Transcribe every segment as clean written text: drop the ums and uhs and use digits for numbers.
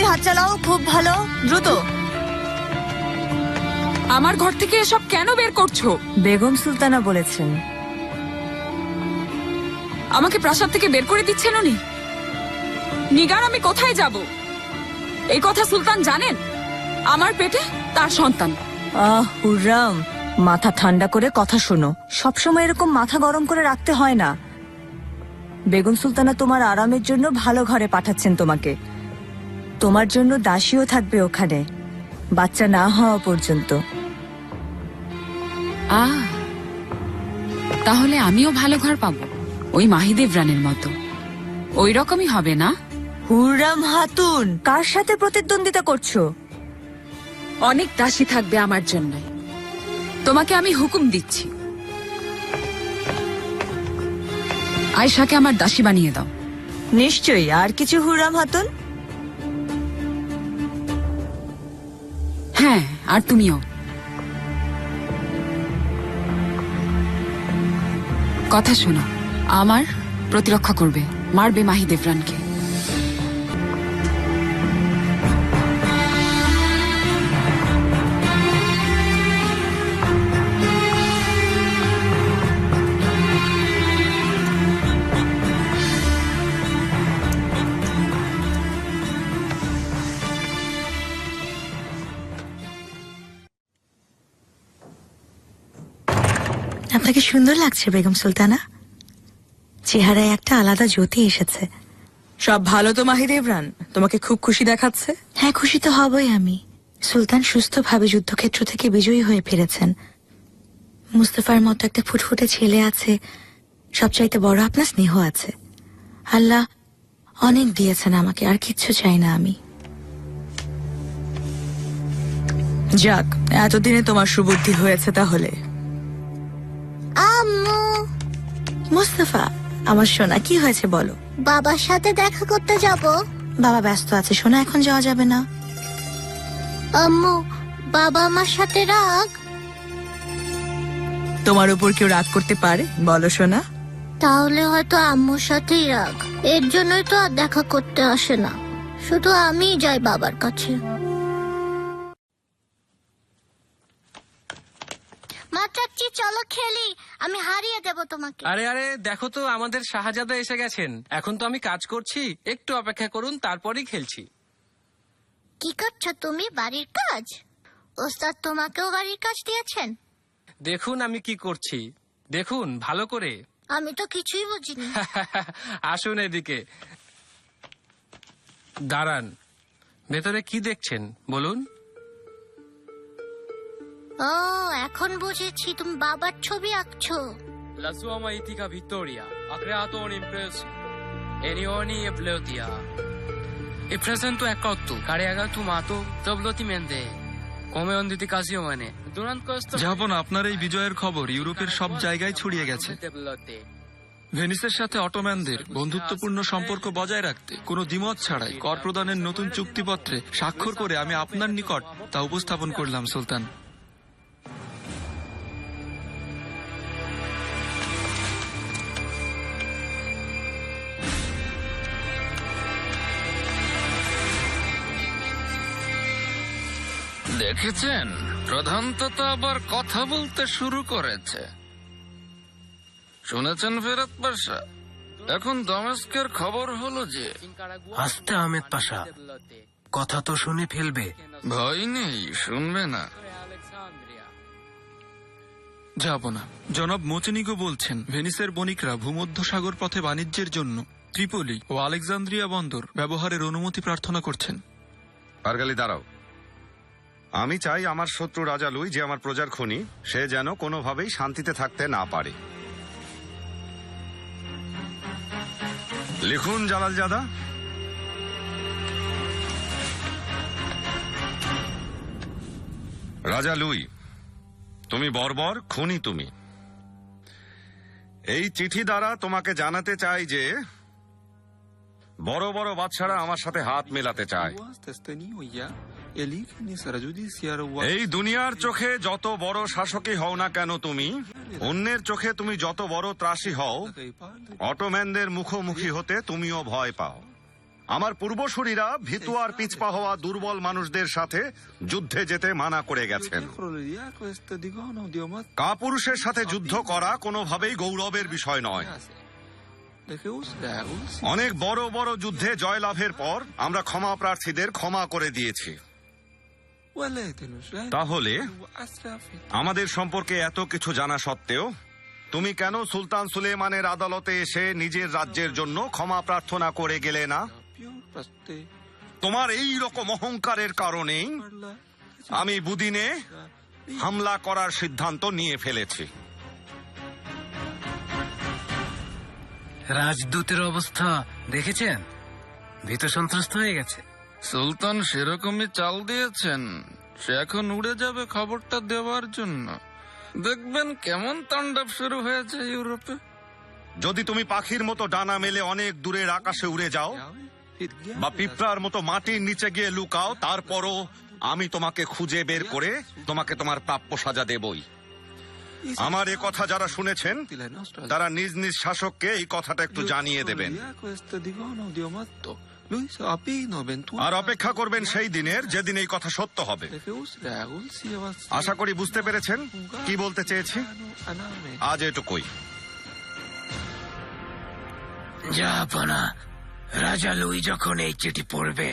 হাত চালাও, খুব ভালো, দ্রুত। আমার ঘর থেকে এসব কেন বের করছো? বেগম সুলতানা বলেছেন। আমাকে প্রাসাদ থেকে বের করে দিচ্ছেন উনি? নিগার, আমি কোথায় যাব? এই কথা সুলতান জানেন? আমার পেটে তার সন্তান। হুররাম, মাথা ঠান্ডা করে কথা শোনো। সবসময় এরকম মাথা গরম করে রাখতে হয় না। বেগম সুলতানা তোমার আরামের জন্য ভালো ঘরে পাঠাচ্ছেন তোমাকে। তোমার জন্য দাসীও থাকবে ওখানে, বাচ্চা না হওয়া পর্যন্ত। তাহলে আমিও ভালো ঘর পাবো, ওই মাহিদেব রানের মতো। ওই রকমই হবে না? হুররাম হাতুন, কার সাথে প্রতিদ্বন্দ্বিতা করছো? অনেক দাসী থাকবে আমার জন্য। তোমাকে আমি হুকুম দিচ্ছি, আয়েশাকে আমার দাসী বানিয়ে দাও। নিশ্চয়ই। আর কিছু হুররাম হাতুন? হ্যাঁ, আর তুমিও। কথা শোনো, আমার প্রতিরক্ষা করবে, মারবে মাহিদেব রানকে। আপনাকে সুন্দর লাগছে বেগম সুলতানা, চেহারায় একটা আলাদা জ্যোতি এসেছে। সব ভালো তো মাহিদেব রান? তোমাকে খুব খুশি দেখাচ্ছে। হ্যাঁ, খুশি তো হবই আমি। সুলতান সুস্থভাবে যুদ্ধক্ষেত্র থেকে বিজয়ী হয়ে ফিরেছেন। মুস্তফার মতো একটা ফুটফুটে ছেলে আছে, সবচাইতে বড় আপনার স্নেহ আছে। আল্লাহ অনেক দিয়েছেন আমাকে, আর কিচ্ছু চাই না আমি। যাক, এতদিনে তোমার সুবুদ্ধি হয়েছে তাহলে। আম্মু, মুস্তফা আমার সোনা, কি হয়েছে বলো? বাবার সাথে দেখা করতে যাব। বাবা ব্যস্ত আছে সোনা, এখন যাওয়া যাবে না। আম্মু, বাবা আমার সাথে রাগ। তোমার উপর কেউ রাগ করতে পারে বলো সোনা? তাহলে হয়তো আম্মুর সাথেই রাগ। এর জন্যই তো আর দেখা করতে আসে না, শুধু আমিই যাই বাবার কাছে। মা চাচ্ছি, চলো খেলি, আমি হারিয়ে দেব তোমাকে। আরে আরে দেখো তো, আমাদের শাহজাদা এসে গেছেন। এখন তো আমি কাজ করছি, একটু অপেক্ষা করুন, তারপরেই খেলছি। কি করছো তুমি? বাড়ির কাজ? ওস্তাদ তোমাকেও বাড়ির কাজ দিয়েছেন? দেখুন আমি কি করছি, দেখুন ভালো করে। আমি তো কিছুই বুঝিনি। আসুন এদিকে, দাঁড়ান। ভেতরে কি দেখছেন বলুন? ও, এখন বুঝেছি, তুমি বাবার ছবি আঁকছো। La sua maitica vittoria ha creato un'impresa e Nioni e Pleutia. E presento è cotto, cariaga tomato, dobloti mende. Come on diti casione. Durante questo Japan, আপনার এই বিজয়ের খবর ইউরোপের সব জায়গায় ছড়িয়ে গেছে। ভেনিসের সাথে অটোম্যানদের বন্ধুত্বপূর্ণ সম্পর্ক বজায় রাখতে কোনো দ্বিমত ছাড়াই কর প্রদানের নতুন চুক্তিপত্রে স্বাক্ষর করে আমি আপনার নিকট তা উপস্থাপন করলাম সুলতান। দেখেছেন, প্রধানত তো আবার কথা বলতে শুরু করেছে। শুনেছেন ফেরত পাশা? এখন দমেস্কের খবর হলো যে আস্তে আহমেদ পাশা, কথা তো শুনে ফেলবে। ভয় নেই, শুনবে না। যাব না। জনাব মোচেনিগো বলছেন ভেনিসের বণিকরা ভূমধ্য সাগর পথে বাণিজ্যের জন্য ত্রিপোলি ও আলেকজান্দ্রিয়া বন্দর ব্যবহারের অনুমতি প্রার্থনা করছেন। আরগালি দাঁড়াও। আমি চাই আমার শত্রু রাজা লুই, যে আমার প্রজার খনি, সে যেন কোনোভাবেই শান্তিতে থাকতে না পারে। লিখুন জালালজাদা। রাজা লুই, তুমি বর্বর খুনি। তুমি এই চিঠি দ্বারা তোমাকে জানাতে চাই যে বড় বড় বাদশারা আমার সাথে হাত মেলাতে চায়। এই দুনিয়ার চোখে যত বড় শাসকই হও না কেন তুমি, অন্যের চোখে তুমি যত বড় ত্রাসী হও, অটোম্যানদের মুখোমুখি হতে তুমিও ভয় পাও। আমার পূর্বসূরীরা ভীতু আর পিছপা হওয়া দুর্বল মানুষদের সাথে যুদ্ধে যেতে মানা করে গেছেন। কাপুরুষের সাথে যুদ্ধ করা কোনোভাবেই গৌরবের বিষয় নয়। অনেক বড় বড় যুদ্ধে জয়লাভের পর আমরা ক্ষমা প্রার্থীদের ক্ষমা করে দিয়েছি। তাহলে আমাদের সম্পর্কে এত কিছু জানা সত্ত্বেও তুমি কেন সুলতান সুলেমানের আদালতে এসে নিজের রাজ্যের জন্য ক্ষমা প্রার্থনা করে গেলে না? তোমার এই রকম অহংকারের কারণেই আমি বুদিনে হামলা করার সিদ্ধান্ত নিয়ে ফেলেছি। রাজদূতের অবস্থা দেখেছেন? ভীত সন্ত্রস্ত হয়ে গেছে। সুলতান সেরকমই চাল দিয়েছেন, সে এখন উড়ে যাবে খবরটা দেওয়ার জন্য। দেখবেন কেমন তাণ্ডব শুরু হয়েছে ইউরোপে। যদি তুমি পাখির মতো ডানা মেলে অনেক দূরের আকাশে উড়ে যাও বা পিঁপড়ার মতো মাটির নিচে গিয়ে লুকাও, তারপরও আমি তোমাকে খুঁজে বের করে তোমাকে তোমার প্রাপ্য সাজা দেবই। আমার এ কথা যারা শুনেছেন তারা নিজ নিজ শাসককে এই কথাটা একটু জানিয়ে দেবেন, আর অপেক্ষা করবেন সেই দিনের যেদিন এই কথা সত্য হবে। আশা করি বুঝতে পেরেছেন কি বলতে চেয়েছি। আজ এটুকুই। জাহাপনা, রাজা লুই যখন এই চিঠি পড়বে,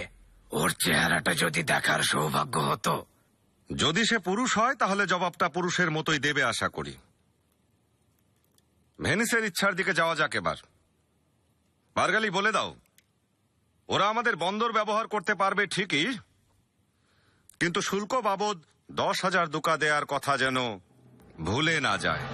ওর চেহারাটা যদি দেখার সৌভাগ্য হতো। যদি সে পুরুষ হয় তাহলে জবাবটা পুরুষের মতোই দেবে আশা করি। ভেনিসের ইচ্ছার দিকে যাওয়া যাক এবার। বার্গালি, বলে দাও, ওরা আমাদের বন্দর ব্যবহার করতে পারবে ঠিকই, কিন্তু শুল্ক বাবদ 10,000 দুকা দেওয়ার কথা যেন ভুলে না যায়।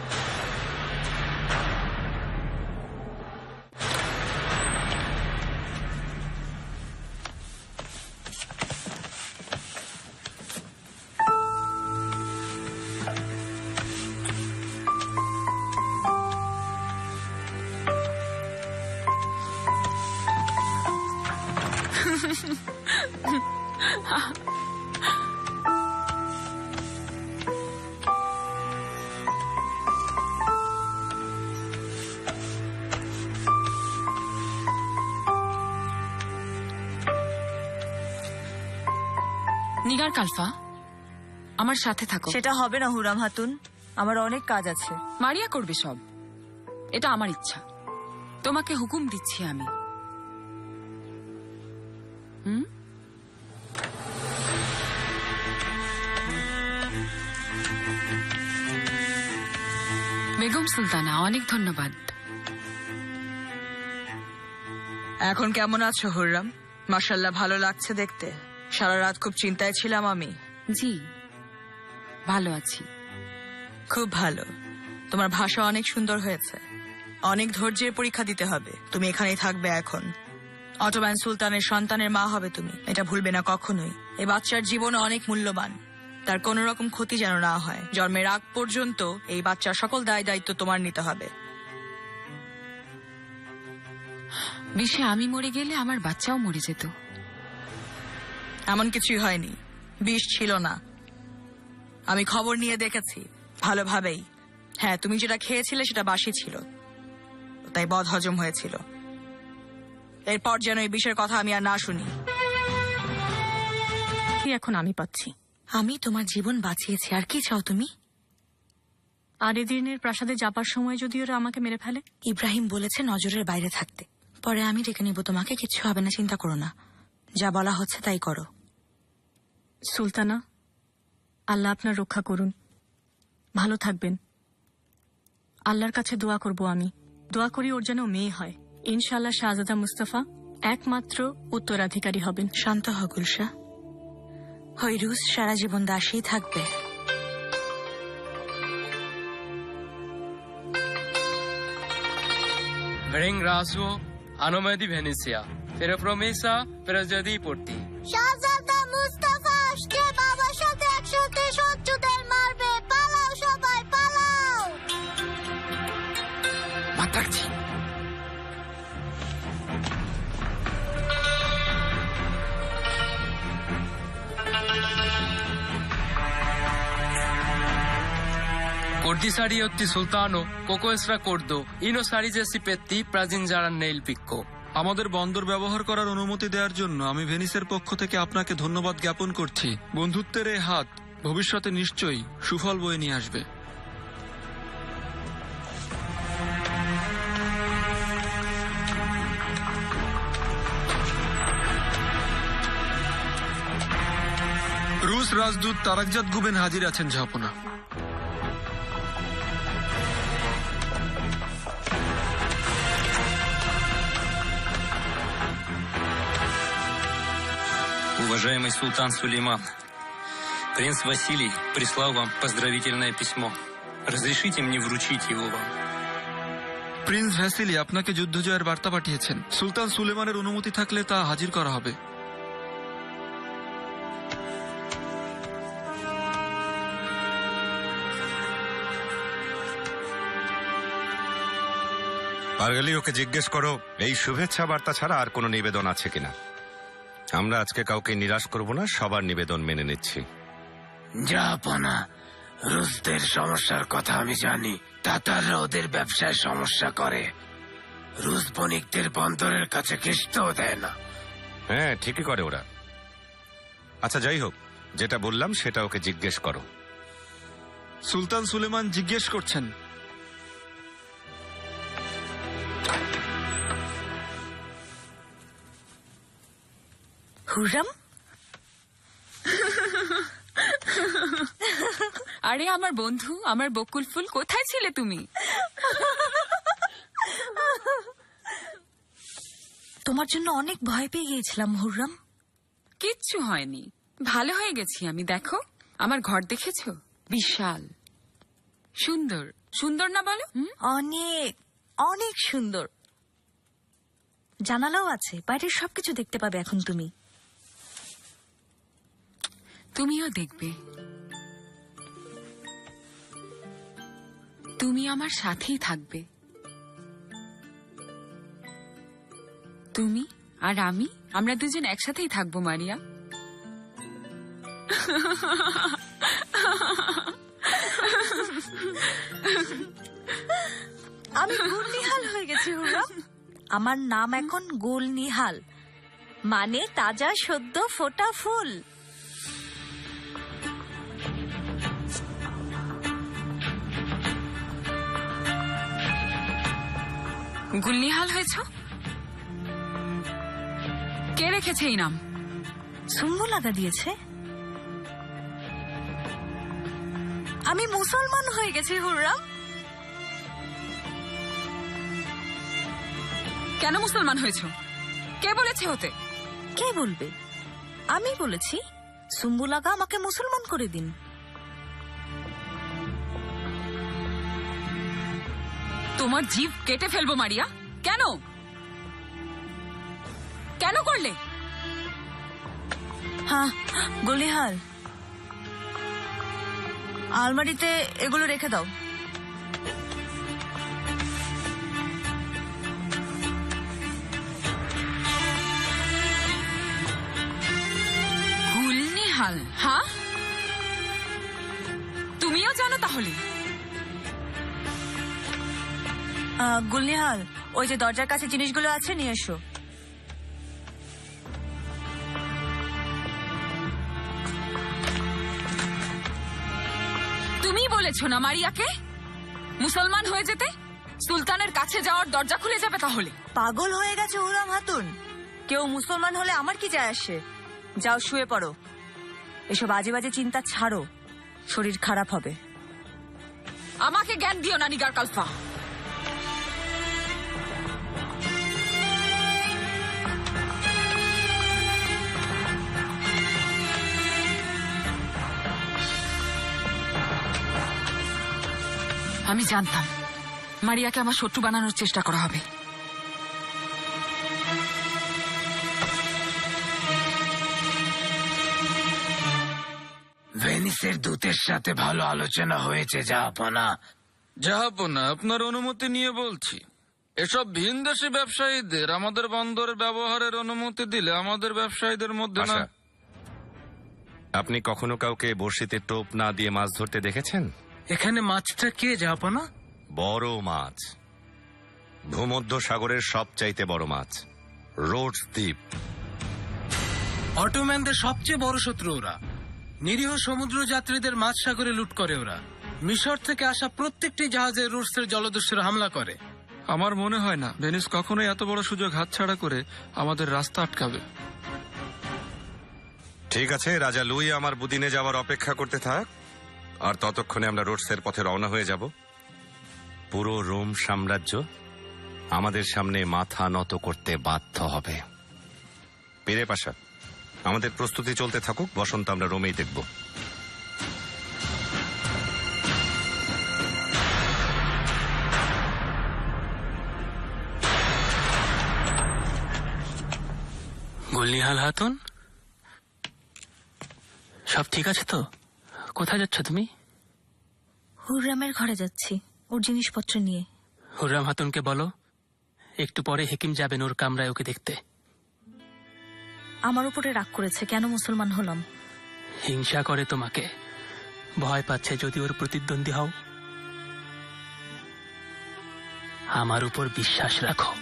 নিগার কালফা, আমার সাথে থাকো। সেটা হবে না হুরাম হাতুন, আমার অনেক কাজ আছে। মারিয়া করবে সব, এটা আমার ইচ্ছা। তোমাকে হুকুম দিচ্ছি আমি। বেগম সুলতানা, অনেক ধন্যবাদ। এখন কেমন আছো হুররাম? মাশাআল্লাহ, ভালো লাগছে দেখতে। সারা রাত খুব চিন্তায় ছিলাম আমি। জি, ভালো আছি। খুব ভালো। তোমার ভাষা অনেক সুন্দর হয়েছে। অনেক ধৈর্যের পরীক্ষা দিতে হবে। তুমি এখানেই থাকবে এখন। অটোম্যান সুলতানের সন্তানের মা হবে তুমি, এটা ভুলবে না কখনোই। এই বাচ্চার জীবন অনেক মূল্যবান, তার কোনো রকম ক্ষতি যেন না হয়। জন্মের আগ পর্যন্ত এই বাচ্চার সকল দায় দায়িত্ব তোমার নিতে হবে। বিষে আমি মরে গেলে আমার বাচ্চাও মরে যেত। এমন কিছুই হয়নি, বিষ ছিল না। আমি খবর নিয়ে দেখেছি ভালোভাবেই। হ্যাঁ, তুমি যেটা খেয়েছিলে সেটা বাসি ছিল, তাই বদ হজম হয়েছিল। এরপর যেন এই বিষের কথা আমি আর না শুনি। এখন আমি পাচ্ছি। আমি তোমার জীবন বাঁচিয়েছি, আর কি চাও তুমি? আর এদিনের প্রাসাদে যাবার সময় যদি ওরা আমাকে মেরে ফেলে? ইব্রাহিম বলেছে নজরের বাইরে থাকতে। পরে আমি ডেকে নিব তোমাকে, কিচ্ছু হবে না, চিন্তা করো না। যা বলা হচ্ছে তাই করো। সুলতানা, আল্লাহ আপনার রক্ষা করুন, ভালো থাকবেন। আল্লাহর কাছে দোয়া করব, আমি দোয়া করি ওর যেন মেয়ে হয়। ইনশাআল্লাহ শাহজাদা মুস্তাফা একমাত্র উত্তরাধিকারী হবেন। শান্ত হ গুলশা, হৈরুস সারা জীবন দাসী থাকবে। Ringrazio a nome di Venezia per la promessa per di porti. শাহজাদা মুস্তাফা আসছে বাবার সাথে একসাথে শত্রুদের মারবে। পালাও সবাই, পালাও। মাতাচ্ছি। Cordi sariotti sultano, coco estra cordo, ino sari jesi petti, prazin jaran neil picco. আমাদের বন্দর ব্যবহার করার অনুমতি দেওয়ার জন্য আমি ভেনিসের পক্ষ থেকে আপনাকে ধন্যবাদ জ্ঞাপন করছি। বন্ধুত্বের এই হাত ভবিষ্যতে নিশ্চয়ই সুফল বয়ে নিয়ে আসবে। রুশ রাজদূত তারাকজাত গুবেন হাজির আছেন ঝাপনা। Уважаемый султан Сулейман, принц Василий прислал вам поздравительное письмо. Разрешите мне вручить его вам? প্রিন্স ভ্যাসিলি আপনাকে যুদ্ধজয়ের বার্তা পাঠিয়েছেন। সুলতান সুলেমানের অনুমতি থাকলে তা হাজির করা হবে। পারগেলি ওকে জিজ্ঞেস করো এই শুভেচ্ছা বার্তা ছাড়া আর কোনো নিবেদন আছে কিনা। আমরা আজকে কাউকে নিরাশ করব না, সবার নিবেদন মেনে নিচ্ছি। জাহাপনা, রুশদের সমস্যার কথা আমি জানি। তাতাররা ওদের ব্যবসায় সমস্যা করে। রুশ বণিকদের বন্দরের কাছে ঘেঁষতেও দেয় না। হ্যাঁ, ঠিকই করে ওরা। আচ্ছা, যাই হোক, যেটা বললাম সেটা ওকে জিজ্ঞেস করো। সুলতান সুলেমান জিজ্ঞেস করছেন, হুররাম, আরে আমার বন্ধু, আমার বকুল ফুল, কোথায় ছিলে তুমি? তোমার জন্য অনেক ভয় পেয়ে গিয়েছিলাম হুররাম। কিচ্ছু হয়নি, ভালো হয়ে গেছি আমি। দেখো আমার ঘর দেখেছো, বিশাল সুন্দর। সুন্দর না বলো? অনেক অনেক সুন্দর। জানালাও আছে, বাইরের সবকিছু দেখতে পাবে এখন তুমি। তুমিও দেখবে। তুমি আমার সাথেই থাকবে। তুমি আর আমি, আমরা দুজন একসাথেই থাকবো মারিয়া। আমি গুল নিহাল হয়ে গেছি হুররাম। আমার নাম এখন গুল নিহাল, মানে তাজা সদ্য ফোটা ফুল। গুলনিহাল হয়েছ? কে রেখেছে এই নাম? সুম্বুলাদা দিয়েছে। আমি মুসলমান হয়ে গেছি হুররাম। কেন মুসলমান হয়েছ? কে বলেছে হতে? কে বলবে? আমি বলেছি। সুম্বুলাগা আমাকে মুসলমান করে দিন। তোমার জিভ কেটে ফেলবো মারিয়া। কেন কেন করলে? হ্যাঁ, গুলিহাল, আলমারিতে এগুলো রেখে দাও। গুলনিহাল? হ্যাঁ, তুমিও জানো তাহলে? গুলনিহাল, ওই যে দরজার কাছে জিনিসগুলো আছে নিয়ে এসো। তুমি বলেছো না মারিয়াকে মুসলমান হয়ে যেতে? সুলতানের কাছে যাওয়ার দরজা খুলে যাবে তাহলে? পাগল হয়ে গেছে হুররাম হাতুন। কেউ মুসলমান হলে আমার কি যায় আসে? যাও শুয়ে পড়ো। এসব বাজে বাজে চিন্তা ছাড়ো, শরীর খারাপ হবে। আমাকে জ্ঞান দিও না নিগার কালফা। আমি জানতাম মারিয়াকে আমার শত্রু বানানোর চেষ্টা করা হবে। ভেনিসের দূতের সাথে ভালো আলোচনা হয়েছে জাহাপনা। জাহাপনা, আপনার অনুমতি নিয়ে বলছি, এসব ভিনদেশি ব্যবসায়ীদের আমাদের বন্দরের ব্যবহারের অনুমতি দিলে আমাদের ব্যবসায়ীদের মধ্যে না। আশা, আপনি কখনো কাউকে বড়শিতে টোপ না দিয়ে মাছ ধরতে দেখেছেন? এখানে মাছটা কে জাহাপনা? বড় মাছ, ভূমধ্য সাগরের সবচাইতে বড় মাছ। রোডস দ্বীপ। অটোম্যানদের সবচেয়ে বড় শত্রু ওরা। নিরীহ সমুদ্র যাত্রীদের মাঝ সাগরে লুট করে ওরা। মিশর থেকে আসা প্রত্যেকটি জাহাজে রুটসের জলদস্যুরা হামলা করে। আমার মনে হয় না ভেনিস কখনোই এত বড় সুযোগ হাতছাড়া করে আমাদের রাস্তা আটকাবে। ঠিক আছে, রাজা লুই আমার বুদিনে যাওয়ার অপেক্ষা করতে থাক, আর ততক্ষণে আমরা রোডসের পথে রওনা হয়ে যাব। পুরো রোম সাম্রাজ্য আমাদের সামনে মাথা নত করতে বাধ্য হবে। পেরে পাশা, আমাদের প্রস্তুতি চলতে থাকুক, বসন্ত আমরা রোমেই দেখব। গুলনিহাল হাতুন, সব ঠিক আছে তো? কোথায় যাচ্ছ তুমি? হুররামের ঘরে যাচ্ছি, ওর জিনিসপত্র নিয়ে। হুররাম হাতুনকে বলো একটু পরে হেকিম যাবেন ওর কামরায় ওকে দেখতে। আমার উপরে রাগ করেছে, কেন মুসলমান হলাম। হিংসা করে তোমাকে, ভয় পাচ্ছে যদি ওর প্রতিদ্বন্দ্বী হও। আমার উপর বিশ্বাস রাখো।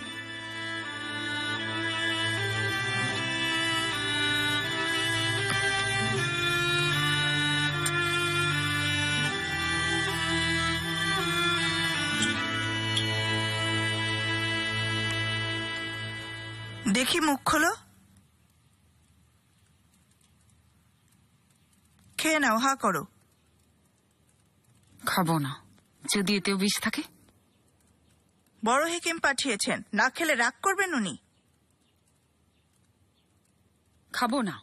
দেখি মুখ খোলো, খেয়ে নাও, হা করো। খাবো না, যদি এতেও বিষ থাকে। বড় হেকিম পাঠিয়েছেন, না খেলে রাগ করবেন উনি। খাবো না,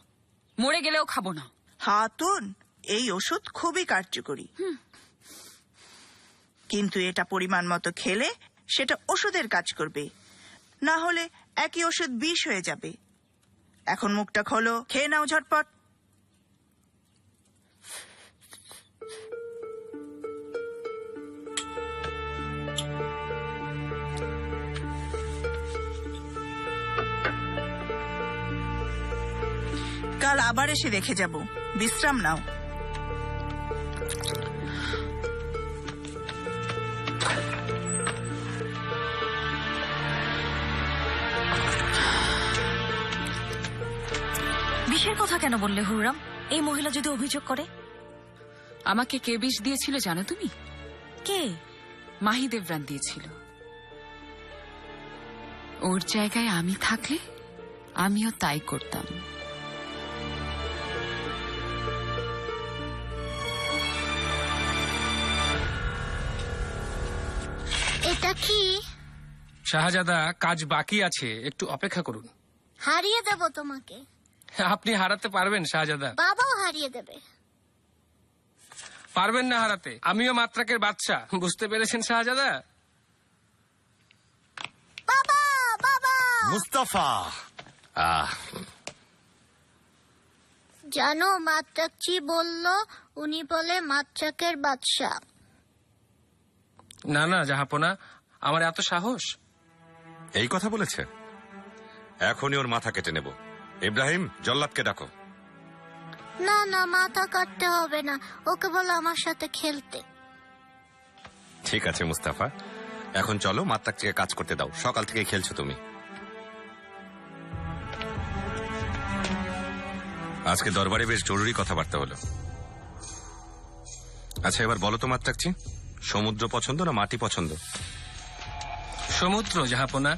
মরে গেলেও খাবো না। হাতুন, এই ওষুধ খুবই কার্যকরী, কিন্তু এটা পরিমাণ মতো খেলে সেটা ওষুধের কাজ করবে, না হলে একই ওষুধ বিষ হয়ে যাবে। এখন মুখটা খোলো, খেয়ে নাও ঝটপট। কাল আবার এসে দেখে যাব, বিশ্রাম নাও। বিষের কথা কেন বললে হুররাম? এই মহিলা যদি অভিযোগ করে? আমাকে কে বিষ দিয়েছিল জানো তুমি? কে? মাহিদেবরান দিয়েছিল। ওর জায়গায় আমি থাকলে আমিও তাই করতাম। এটা কি? শাহজাদা, কাজ বাকি আছে, একটু অপেক্ষা করুন। হারিয়ে দেব তোমাকে। আপনি হারাতে পারবেন শাহজাদা? বাবাও হারিয়ে দেবে। পারবেন না হারাতে, আমিও মাত্রাকের বাচ্চা, বুঝতে পেরেছেন শাহজাদা? বাবা, বাবা! মুস্তাফা, জানো মাত্রাকচি বলল, উনি বলে মাত্রাকের বাদশা। না না জাহাপনা, আমার এত সাহস? এই কথা বলেছে? এখনই ওর মাথা কেটে নেব। ইব্রাহিম, জল্লাদকে ডাকো। না না, মাথা কাটতে হবে না, ওকে বলো আমার সাথে খেলতে। ঠিক আছে মুস্তাফা, এখন চলো মাত্রাককে কাজ করতে দাও, সকাল থেকে খেলছো তুমি। আজকে দরবারে বেশ জরুরি কথাবার্তা হলো। আচ্ছা এবার বলো তো মাত্রাকচি, সমুদ্র পছন্দ না মাটি পছন্দ? সমুদ্র জাহাপনা,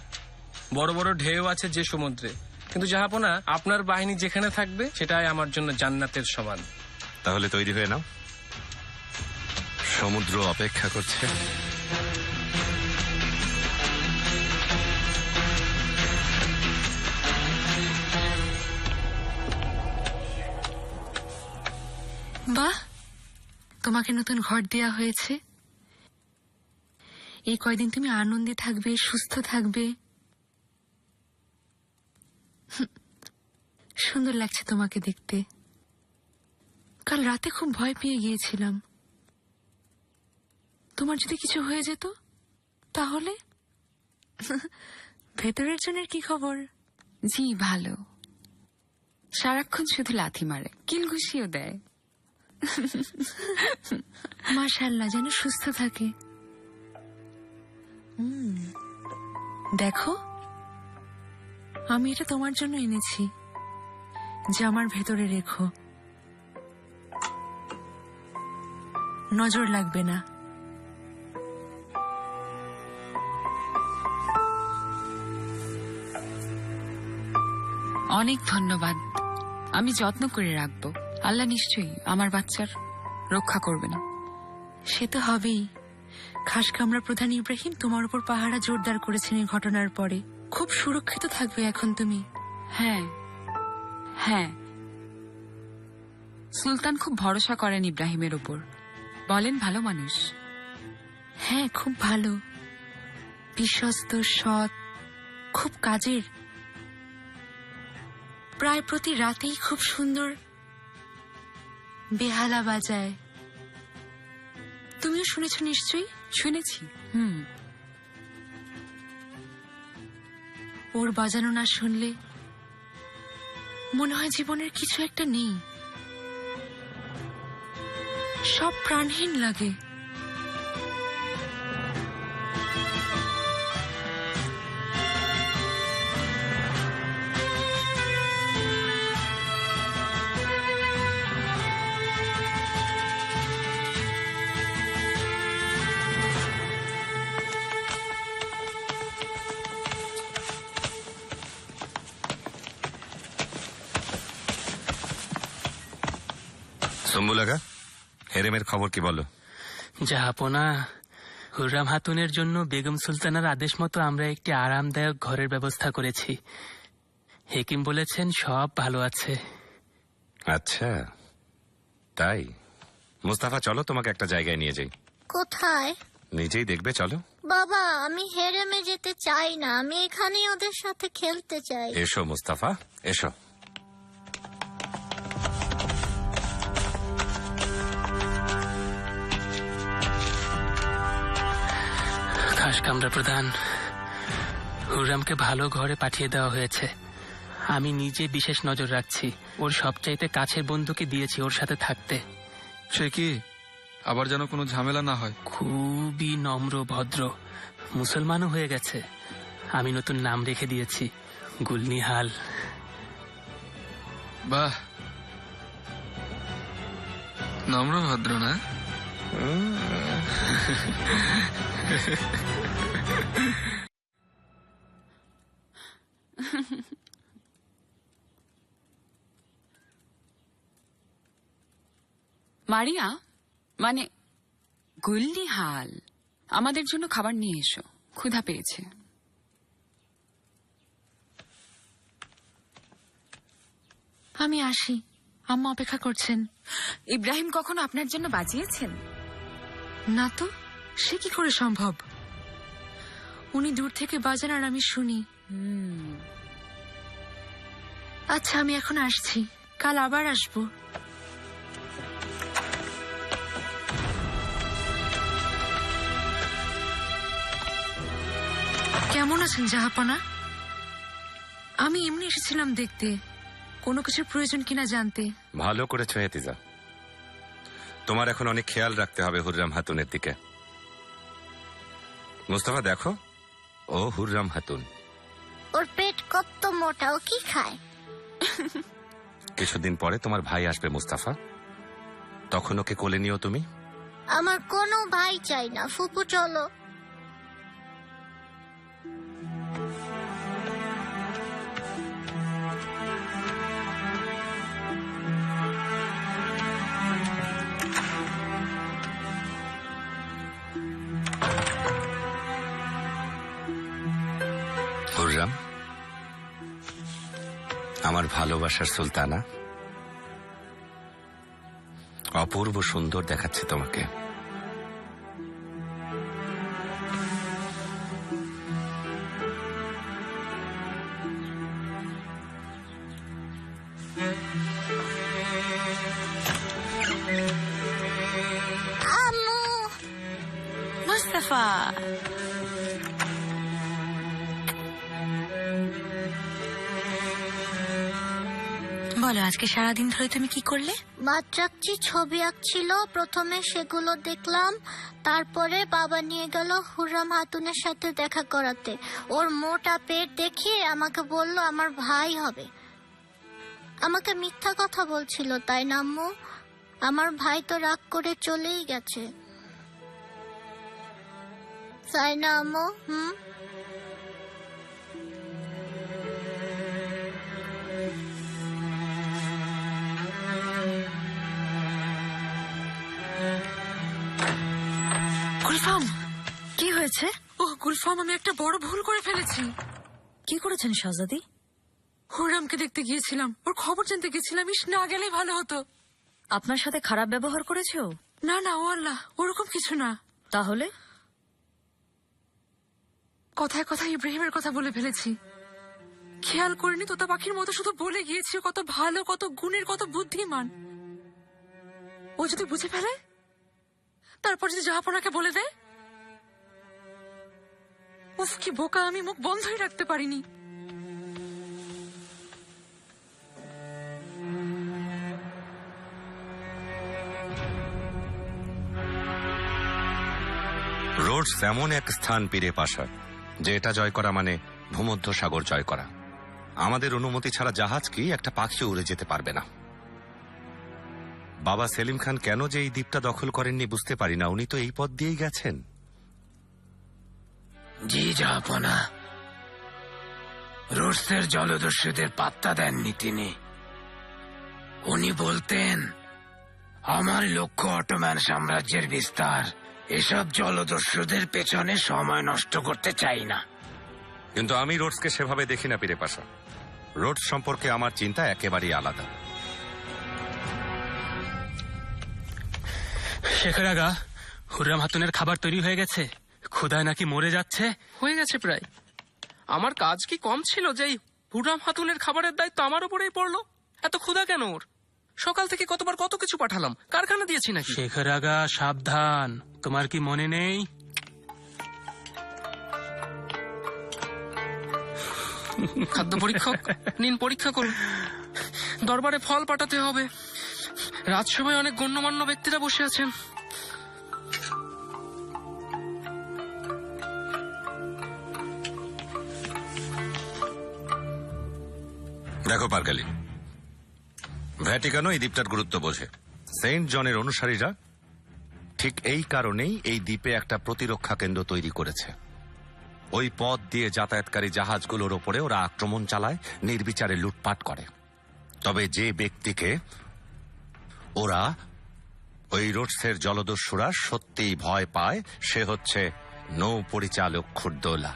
বড় বড় ঢেউ আছে যে সমুদ্রে, কিন্তু জাহাপনা আপনার বাহিনী যেখানে থাকবে সেটাই আমার জন্য জান্নাতের সমান। তাহলে তৈরি হয়ে নাও, সমুদ্র অপেক্ষা করছে। বাহ, তোমাকে নতুন ঘর দেয়া হয়েছে। এই কয়দিন তুমি আনন্দে থাকবে, সুস্থ থাকবে। সুন্দর লাগছে তোমাকে দেখতে। কাল রাতে খুব ভয় পেয়ে গিয়েছিলাম, তোমার যদি কিছু হয়ে যেত তাহলে। ভেতরের জনের কি খবর? জি ভালো, সারাক্ষণ শুধু লাথি মারে, কিল ঘুষিও দেয়। মাশাআল্লাহ, যেন সুস্থ থাকে। দেখো আমি এটা তোমার জন্য এনেছি, যে আমার ভেতরে রেখো, নজর লাগবে না। অনেক ধন্যবাদ, আমি যত্ন করে রাখবো। আল্লাহ নিশ্চয়ই আমার বাচ্চার রক্ষা করবেন। সে তো হবেই। খাস কামরা প্রধান ইব্রাহিম তোমার উপর পাহারা জোরদার করেছেন এই ঘটনার পরে। খুব সুরক্ষিত থাকবে এখন তুমি। হ্যাঁ হ্যাঁ, সুলতান খুব ভরসা করেন ইব্রাহিমের উপর, বলেন ভালো মানুষ। হ্যাঁ, খুব ভালো, বিশ্বস্ত, সৎ, খুব কাজের। প্রায় প্রতি রাতেই খুব সুন্দর বেহালা বাজায়। তুমিও শুনেছ নিশ্চয়ই? শুনেছি। ওর বাজানো না শুনলে মনে হয় জীবনের কিছু একটা নেই, সব প্রাণহীন লাগে। শম্ভুলাগা, হেরেমের খবর কি বলো? জাহাপনা, হুররাম হাতুনের জন্য বেগম সুলতানার আদেশ মতো আমরা একটি আরামদায়ক ঘরের ব্যবস্থা করেছি। হেকিম বলেছেন সব ভালো আছে। আচ্ছা তাই? মুস্তাফা, চলো তোমাকে একটা জায়গায় নিয়ে যাই। কোথায়? নিজেই দেখবে, চলো। বাবা, আমি হেরেমে যেতে চাই না, আমি এখানেই ওদের সাথে খেলতে চাই। এসো মুস্তাফা, এসো। খাস কামরা প্রধান, হুররামকে ভালো ঘরে পাঠিয়ে দেওয়া হয়েছে। আমি নিজে বিশেষ নজর রাখছি। ওর সবচাইতে কাছের বন্ধুকে দিয়েছি ওর সাথে থাকতে। সে কি? আবার যেন কোনো ঝামেলা না হয়। খুবই নম্র, ভদ্র, মুসলমানও হয়ে গেছে। আমি নতুন নাম রেখে দিয়েছি, গুলনিহাল। বাহ, নম্র ভদ্র না? মারিয়া, মানে গুলনিহাল, আমাদের জন্য খাবার নিয়ে এসো, ক্ষুধা পেয়েছে। আমি আসি, আম্মা অপেক্ষা করছেন। ইব্রাহিম কখনো আপনার জন্য বাজিয়েছেন? না তো, সে কি করে সম্ভব? উনি দূর থেকে বাজান আর আমি শুনি। আচ্ছা, আমি এখন আসছি, কাল আবার আসবো। কেমন আছেন জাহাপনা? আমি এমনি এসেছিলাম দেখতে, কোনো কিছুর প্রয়োজন কিনা জানতে। ভালো করেছো হেতিজা, তোমার এখন অনেক খেয়াল রাখতে হবে হুররাম হাতুনের দিকে। মুস্তাফা দেখো, ও হুররাম হাতুন। ওর পেট কত মোটা, ও কি খায়? কিছুদিন পরে তোমার ভাই আসবে মুস্তাফা, তখন ওকে কোলে নিও তুমি। আমার কোনো ভাই চাই না, ফুপু চলো। হুররাম, আমার ভালোবাসার সুলতানা, অপূর্ব সুন্দর দেখাচ্ছে তোমাকে। আম্মু, মুস্তাফা, বলো আজকে সারাদিন ধরে তুমি কি করলে? বাচ্চাচ্ছি ছবি আঁকছিল, প্রথমে সেগুলো দেখলাম, তারপরে বাবা নিয়ে গেল হুররাম হাতুনের সাথে দেখা করাতে। ওর মোটা পেট দেখিয়ে আমাকে বলল আমার ভাই হবে। আমাকে মিথ্যা কথা বলছিল, তাই না আম্মু? আমার ভাই তো রাগ করে চলেই গেছে, তাই না আম্মু? গুলফাম, কি হয়েছে? ও গুলফাম, আমি একটা বড় ভুল করে ফেলেছি। কি করেছেন শাহজাদি? হুররামকে দেখতে গিয়েছিলাম, ওর খবর জানতে গেছিলাম। ইস, না গেলেই ভালো হতো। আপনার সাথে খারাপ ব্যবহার করেছে ও? না না, ও আল্লাহ, ওরকম কিছু না। তাহলে কথায় কথায় ইব্রাহিমের কথা বলে ফেলেছি। খেয়াল করিনি তোতা পাখির মতো শুধু বলে গিয়েছি কত ভালো, কত গুণের, কত বুদ্ধিমান। ও যদি বুঝে ফেলে, তারপর যদি জাহাপনাকে বলে দেয়, উফ কি বোকা আমি, মুখ বন্ধই রাখতে পারিনি। রোডস এমন এক স্থান পীরে পাশা যে এটা জয় করা মানে ভূমধ্য সাগর জয় করা। আমাদের অনুমতি ছাড়া জাহাজ কি একটা পাখি উড়ে যেতে পারবে না। বাবা সেলিম খান কেন যে এই দ্বীপটা দখল করেননি বুঝতে পারি না। উনি তো এই পথ দিয়েই গেছেন। জি জাহাপনা, রুশদের জলদস্যুদের পাত্তা দেননি তিনি। উনি বলতেন আমার লক্ষ্য অটোম্যান সাম্রাজ্যের বিস্তার, এসব জলদস্যুদের পেছনে সময় নষ্ট করতে চাই না। কিন্তু আমি রোডসকে সেভাবে দেখি না পীরে পাশা। রোডস সম্পর্কে আমার চিন্তা একেবারেই আলাদা। শেখর আগা, হুররাম হাতুনের খাবার তৈরি হয়ে গেছে। ক্ষুধায় নাকি মরে যাচ্ছে। হয়ে গেছে প্রায়। আমার কাজ কি কম ছিল যে এই হুররাম হাতুনের খাবারের দায়িত্ব আমার উপরেই পড়লো? এত ক্ষুধা কেন ওর? সকাল থেকে কতবার কত কিছু পাঠালাম, কারখানা দিয়েছি নাকি? শেখর আগা সাবধান, তোমার কি মনে নেই খাদ্য পরীক্ষক নিন, পরীক্ষা করুন। দরবারে ফল পাঠাতে হবে। রাজসভায় অনেক গণ্যমান্য ব্যক্তিরা বসে আছেন। দেখো পারগালি, ভ্যাটিকানো এই দ্বীপটার গুরুত্ব বোঝে। সেন্ট জনের অনুসারীরা ঠিক এই কারণেই এই দ্বীপে একটা প্রতিরক্ষা কেন্দ্র তৈরি করেছে। ওই পথ দিয়ে যাতায়াতকারী জাহাজগুলোর ওপরে ওরা আক্রমণ চালায়, নির্বিচারে লুটপাট করে। তবে যে ব্যক্তিকে ওরা, ওই রোডসের জলদস্যুরা সত্যিই ভয় পায়, সে হচ্ছে নৌ পরিচালক খুরদোলা।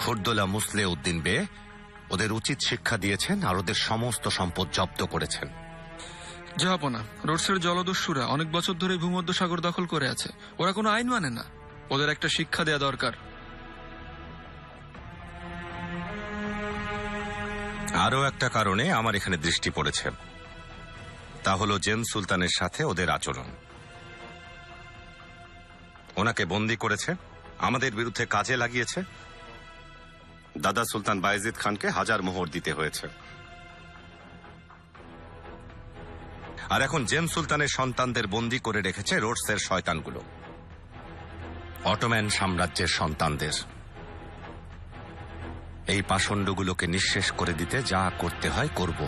খুরদোলা মুসলে উদ্দিন বে ওদের উচিত শিক্ষা দিয়েছেন আর ওদের সমস্ত সম্পদ জব্দ করেছেন। জাহাপনা, রোডসের জলদস্যুরা অনেক বছর ধরে ভূমধ্য সাগর দখল করে আছে। ওরা কোনো আইন মানে না। ওদের একটা শিক্ষা দেয়া দরকার। আরও একটা কারণে আমার এখানে দৃষ্টি পড়েছে, তা হলো জেন সুলতানের সাথে ওদের আচরণ। ওনাকে বন্দী করেছে, আমাদের বিরুদ্ধে কাজে লাগিয়েছে। দাদা সুলতান বায়েজিদ খানকে 1000 মোহর দিতে হয়েছে। আর এখন জেন সুলতানের সন্তানদের বন্দী করে রেখেছে রোডসের শয়তানগুলো, অটোম্যান সাম্রাজ্যের সন্তানদের। এই পাষণ্ডগুলোকে নিঃশেষ করে দিতে যা করতে হয় করব।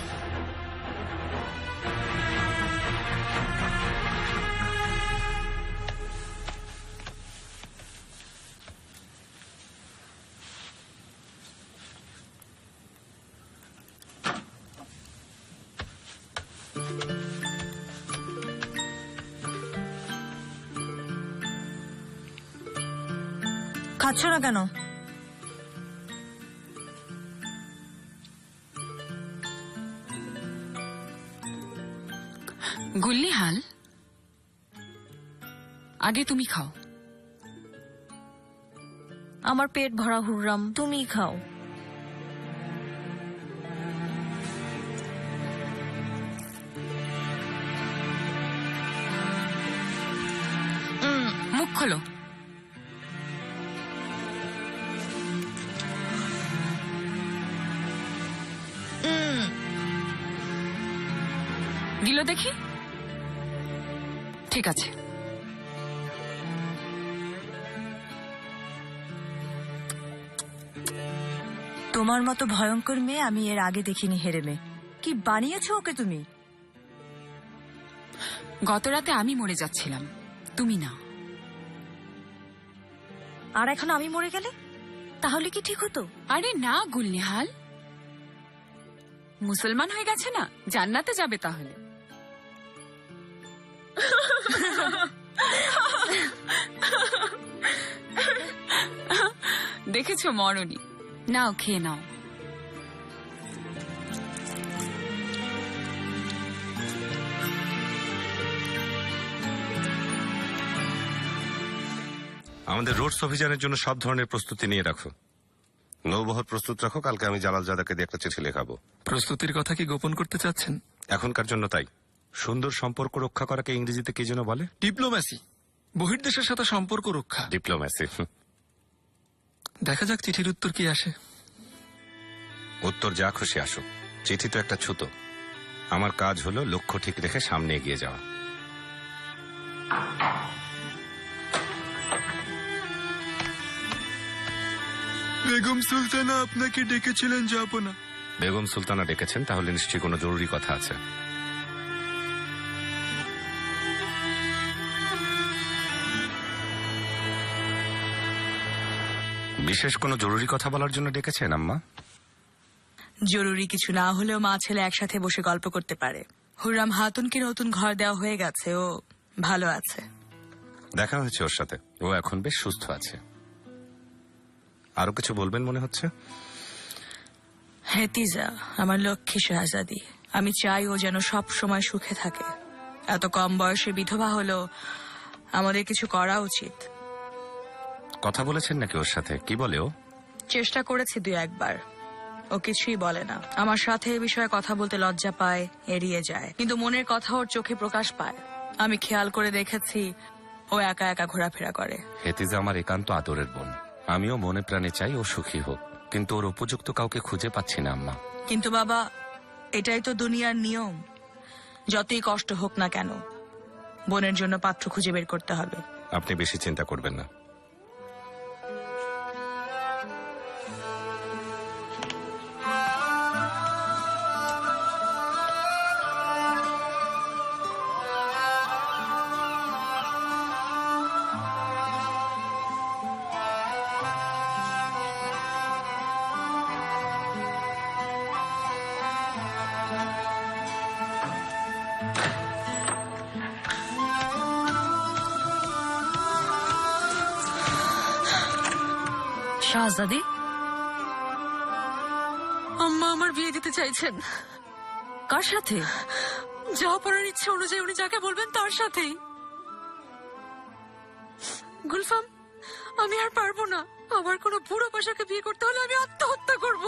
খাচ্ছ না কেন? গুল্লি হাল, আগে তুমি খাও। আমার পেট ভরা হুররাম, তুমিই খাও। মুখ খোলো। চলো দেখি। ঠিক আছে। তোমার মতো ভয়ঙ্কর মেয়ে আমি এর আগে দেখিনি হেরেমে। কি বানিয়েছো ওকে তুমি? গত রাতে আমি মরে যাচ্ছিলাম, তুমি না। আর এখন আমি মরে গেলে তাহলে কি ঠিক হতো? আরে না গুলনিহাল, মুসলমান হয়ে গেছে না, জান্নাতে যাবে তাহলে। দেখেছো মরণী, নাও খেয়ে নাও। আমাদের রোডস অভিযানের জন্য সব ধরনের প্রস্তুতি নিয়ে রাখো। নৌবহর প্রস্তুত রাখো, কালকে আমি জালাল জাদাকে দিয়ে একটা চিঠি লেখাবো। প্রস্তুতির কথা কি গোপন করতে চাচ্ছেন? এখনকার জন্য তাই। সুন্দর সম্পর্ক রক্ষা করাকে ইংরেজিতে কি যেন বলে? ডিপ্লোম্যাসি। বহির্দেশের সাথে সম্পর্ক রক্ষা। ডিপ্লোম্যাসি। দেখা যাক চিঠির উত্তর কি আসে। উত্তর যা খুশি আসুক, চিঠি তো একটা ছুতো। আমার কাজ হলো লক্ষ্য ঠিক রেখে সামনে এগিয়ে যাওয়া। বেগম সুলতানা আপনাকে ডেকেছিলেন, যাবো না। বেগম সুলতানা ডেকেছেন, তাহলে নিশ্চয়ই কোনো জরুরি কথা আছে। বিশেষ কোনো জরুরি কথা বলার জন্য ডেকেছেন আম্মা? জরুরি কিছু না হলেও মা ছেলে একসাথে বসে গল্প করতে পারে। হুররাম হাতুনকে নতুন ঘর দেওয়া হয়ে গেছে, ও ভালো আছে। দেখা হয়েছে ওর সাথে, ও এখন বেশ সুস্থ আছে। আরো কিছু বলবেন মনে হচ্ছে? হেতিজা আমার লক্ষ্মী শাহজাদি, আমি চাই ও যেন সব সময় সুখে থাকে। এত কম বয়সে বিধবা হলো, আমাদের কিছু করা উচিত। কথা বলেছেন নাকি ওর সাথে? কি বলে ও? চেষ্টা করেছি 2-1 বার, ও কিছুই বলে না। আমার সাথে এ বিষয়ে কথা বলতে লজ্জা পায়, এড়িয়ে যায়, কিন্তু মনের কথা ওর চোখে প্রকাশ পায়। আমি খেয়াল করে দেখেছি ও একা একা ঘোরাফেরা করে। হেতিজা আমার একান্ত আদরের বোন, আমিও মনে প্রাণে চাই ও সুখী হোক, কিন্তু ওর উপযুক্ত কাউকে খুঁজে পাচ্ছি না আম্মা। কিন্তু বাবা, এটাই তো দুনিয়ার নিয়ম। যতই কষ্ট হোক না কেন, বোনের জন্য পাত্র খুঁজে বের করতে হবে। আপনি বেশি চিন্তা করবেন না। শাহজাদি, আম্মা আমার বিয়ে দিতে চাইছেন। কার সাথে? যা পড়ার ইচ্ছে অনুযায়ী উনি যাকে বলবেন তার সাথেই। গুলফাম, আমি আর পারবো না। আবার কোনো বুড়ো পাশাকে বিয়ে করতে হলে আমি আত্মহত্যা করব।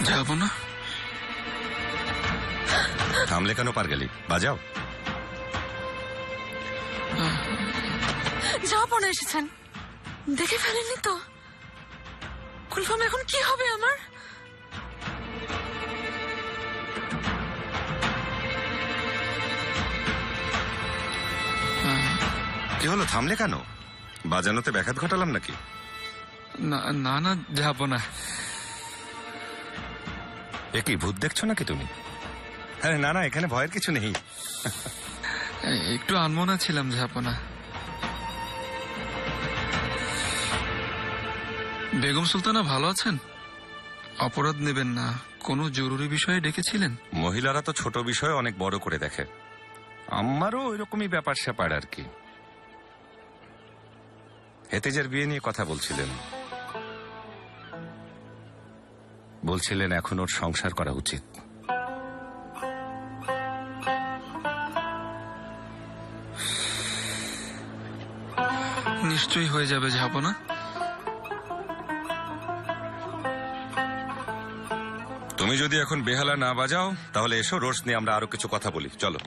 যাবো না। থামলে কেন পার গেলি? বাজাও। যা পড়ে এসেছেন, দেখে ফেলেননি তো? গুলফাম, এখন কি হবে আমার? কি হলো, থামলে কেন? বাজানোতে ব্যাঘাত ঘটালাম নাকি? না না না, যাবো না। এ কি ভূত দেখছো নাকি তুমি? আরে না না, এখানে ভয়ের কিছু নেই। একটু আনমনা ছিলাম, যাবো না। বেগম সুলতানা ভালো আছেন? অপরাধ নেবেন না, কোনো জরুরি বিষয়ে ডেকেছিলেন? মহিলারা তো ছোট বিষয় অনেক বড় করে দেখে। আমারও ওইরকমই ব্যাপার স্যাপার আর কি। হেতেজের বিয়ে নিয়ে কথা বলছিলেন এখন ওর সংসার করা উচিত। নিশ্চয়ই হয়ে যাবে, যাবো না। তুমি যদি এখন বেহালা না বাজাও তাহলে এসো, রোজ নিয়ে আমরা আরো কিছু কথা বলি, চলো।